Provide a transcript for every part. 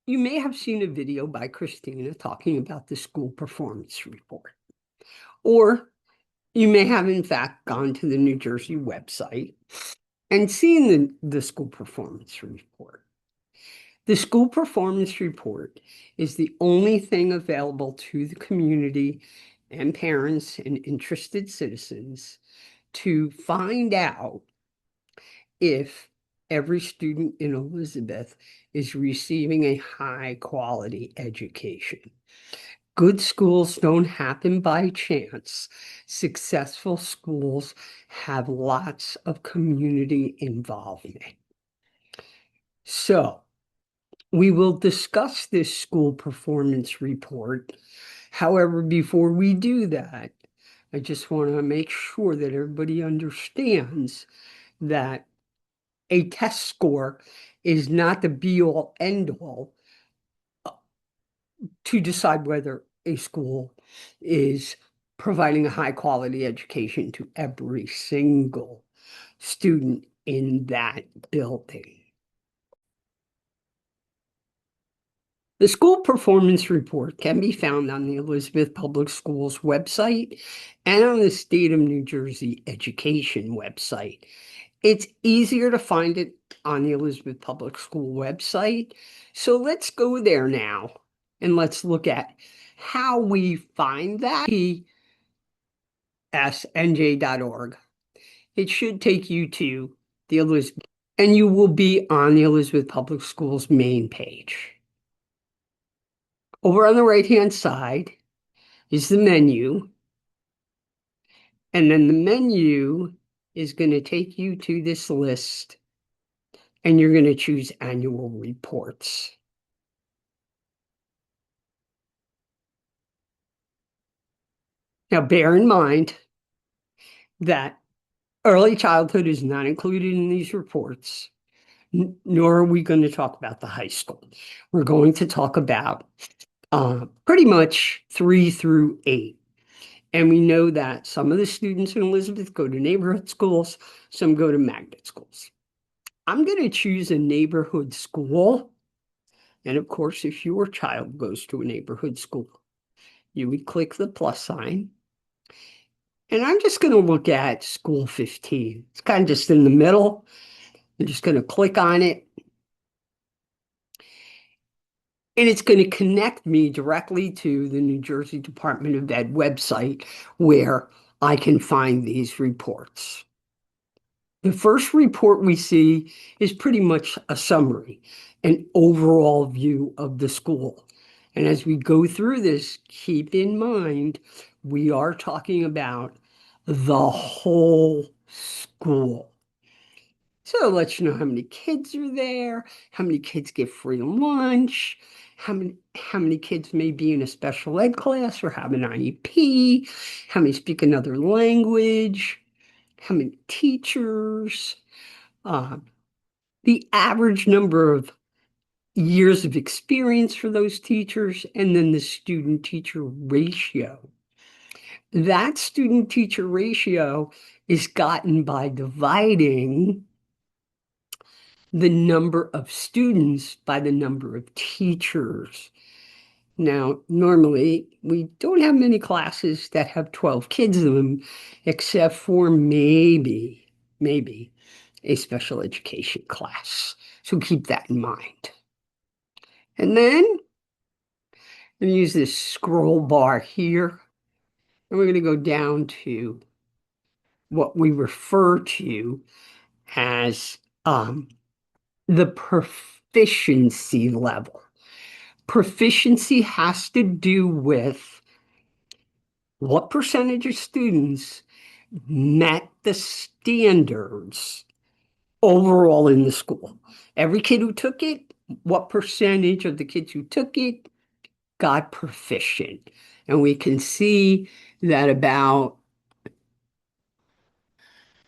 You may have seen a video by Christina talking about the school performance report, or you may have, in fact, gone to the New Jersey website and seen the school performance report. The school performance report is the only thing available to the community and parents and interested citizens to find out if every student in Elizabeth is receiving a high quality education. Good schools don't happen by chance. Successful schools have lots of community involvement. So, we will discuss this school performance report. However, before we do that, I just want to make sure that everybody understands that a test score is not the be-all, end-all to decide whether a school is providing a high-quality education to every single student in that building. The school performance report can be found on the Elizabeth Public Schools website and on the State of New Jersey Education website. It's easier to find it on the Elizabeth Public School website. So let's go there now and let's look at how we find that. ESNJ.org. It should take you to the Elizabeth, and you will be on the Elizabeth Public Schools main page. Over on the right-hand side is the menu, and then the menu is going to take you to this list, and you're going to choose annual reports. Now, bear in mind that early childhood is not included in these reports, nor are we going to talk about the high school. We're going to talk about pretty much 3 through 8. And we know that some of the students in Elizabeth go to neighborhood schools, some go to magnet schools. I'm going to choose a neighborhood school. And of course, if your child goes to a neighborhood school, you would click the plus sign. And I'm just going to look at school 15. It's kind of just in the middle. I'm just going to click on it. And it's going to connect me directly to the New Jersey Department of Ed website where I can find these reports. The first report we see is pretty much a summary, an overall view of the school. And as we go through this, keep in mind, we are talking about the whole school. So it lets you know how many kids are there, how many kids get free lunch, how many kids may be in a special ed class or have an IEP, how many speak another language, how many teachers, the average number of years of experience for those teachers, and then the student-teacher ratio. That student-teacher ratio is gotten by dividing the number of students by the number of teachers. Now, normally, we don't have many classes that have 12 kids in them, except for maybe a special education class. So keep that in mind. And then I'm going to use this scroll bar here, and we're going to go down to what we refer to as the proficiency level. Proficiency has to do with what percentage of students met the standards overall in the school. Every kid who took it, what percentage of the kids who took it got proficient? And we can see that about,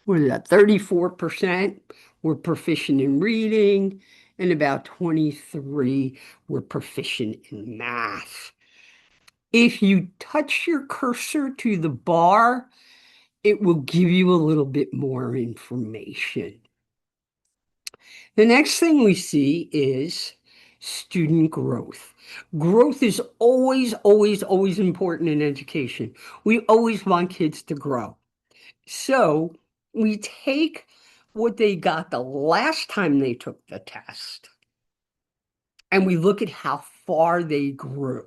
what is that, 34% were proficient in reading, and about 23 were proficient in math. If you touch your cursor to the bar, it will give you a little bit more information. The next thing we see is student growth. Growth is always, always, always important in education. We always want kids to grow. So we take what they got the last time they took the test and we look at how far they grew.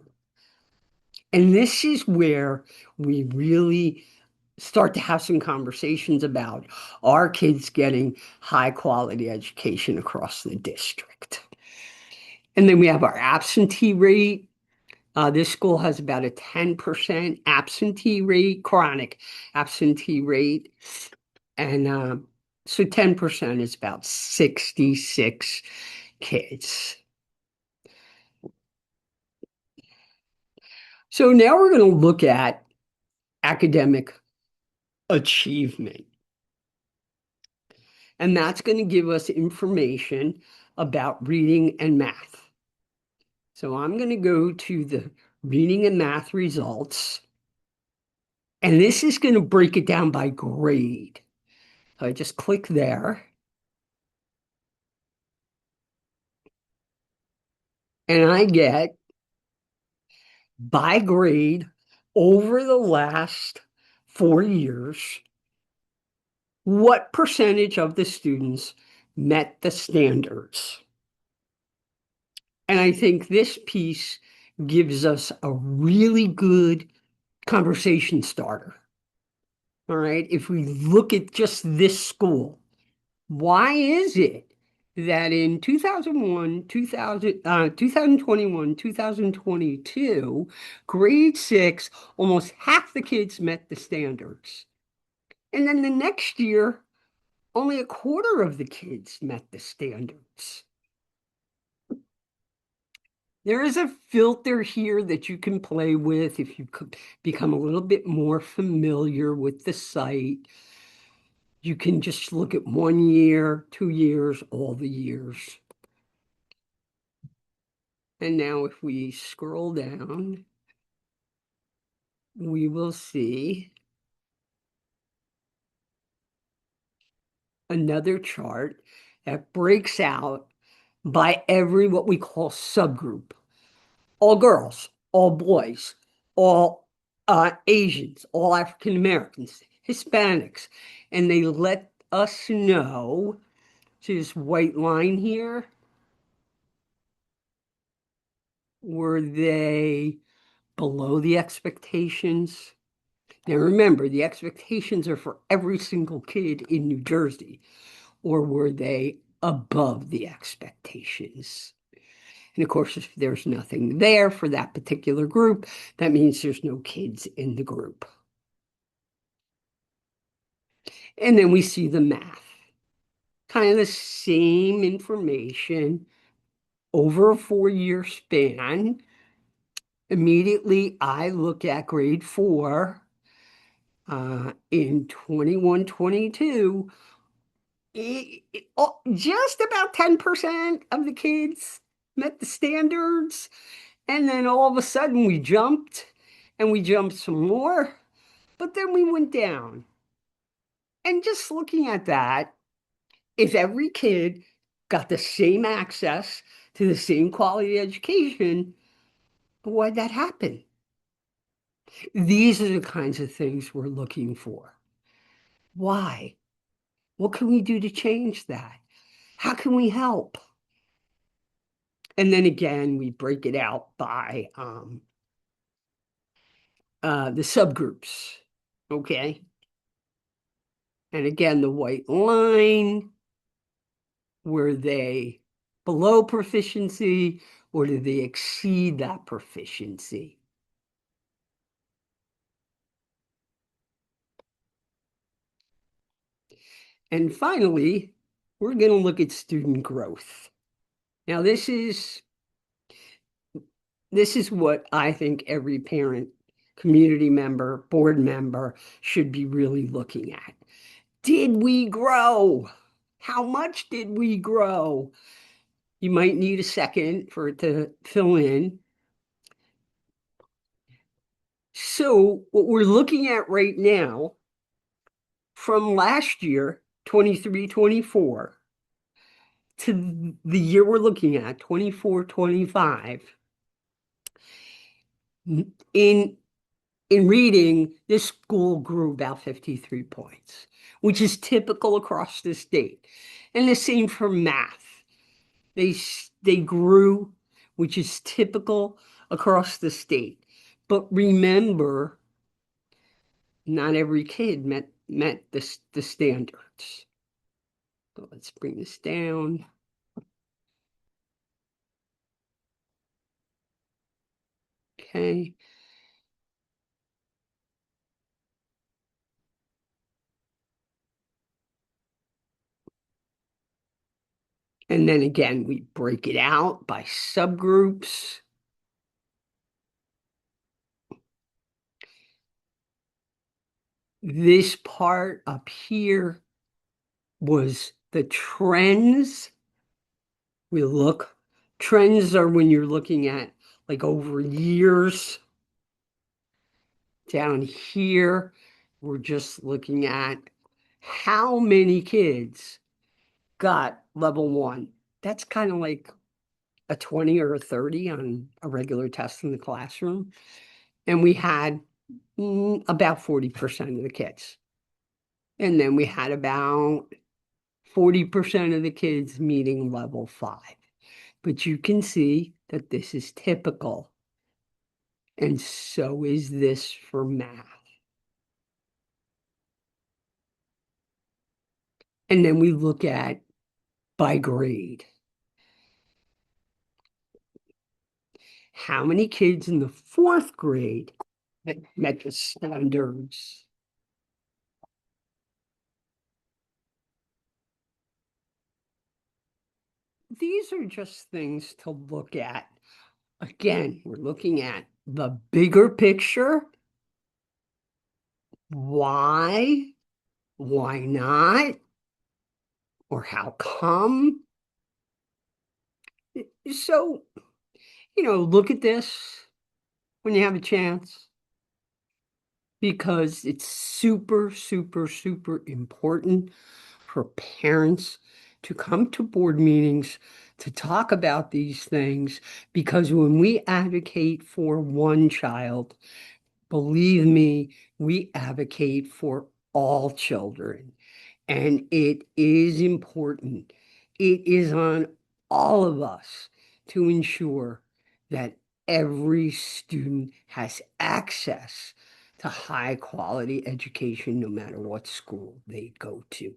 And this is where we really start to have some conversations about our kids getting high quality education across the district. And then we have our absentee rate. This school has about a 10% absentee rate, chronic absentee rate. And so 10% is about 66 kids. So now we're going to look at academic achievement. And that's going to give us information about reading and math. So I'm going to go to the reading and math results. And this is going to break it down by grade. So I just click there. And I get by grade over the last 4 years, what percentage of the students met the standards? And I think this piece gives us a really good conversation starter. All right. If we look at just this school, why is it that in 2021, 2022, grade six, almost half the kids met the standards? And then the next year, only a quarter of the kids met the standards. There is a filter here that you can play with if you could become a little bit more familiar with the site. You can just look at 1 year, 2 years, all the years. And now if we scroll down, we will see another chart that breaks out by every what we call subgroup. All girls, all boys, all Asians, all African Americans, Hispanics, and they let us know. See this white line here? Were they below the expectations? Now remember, the expectations are for every single kid in New Jersey, or were they above the expectations? And of course, if there's nothing there for that particular group, that means there's no kids in the group. And then we see the math, kind of the same information over a 4 year span. Immediately, I look at grade four in 21, 22. Just about 10% of the kids met the standards. And then all of a sudden we jumped and we jumped some more, but then we went down. And just looking at that, if every kid got the same access to the same quality education, why'd that happen? These are the kinds of things we're looking for. Why? What can we do to change that? How can we help? And then again, we break it out by the subgroups, okay? And again, the white line, were they below proficiency or did they exceed that proficiency? And finally, we're going to look at student growth. Now, this is what I think every parent, community member, board member should be really looking at. Did we grow? How much did we grow? You might need a second for it to fill in. So what we're looking at right now from last year, 23, 24, to the year we're looking at, 24, 25, in in reading, this school grew about 53 points, which is typical across the state. And the same for math. They grew, which is typical across the state. But remember, not every kid met the standards. So let's bring this down. Okay. And then again, we break it out by subgroups. This part up here was the trends. Trends are when you're looking at like over years. Down here, we're just looking at how many kids got level one. That's kind of like a 20 or a 30 on a regular test in the classroom. And we had about 40% of the kids. And then we had about 40% of the kids meeting level five. But you can see that this is typical. And so is this for math. And then we look at by grade. How many kids in the fourth grade that met the standards? These are just things to look at. Again, we're looking at the bigger picture. Why? Why not? Or how come? So, look at this when you have a chance because it's super, super, super important for parents to come to board meetings to talk about these things because when we advocate for one child, believe me, we advocate for all children. And it is important. It is on all of us to ensure that every student has access to high quality education, no matter what school they go to.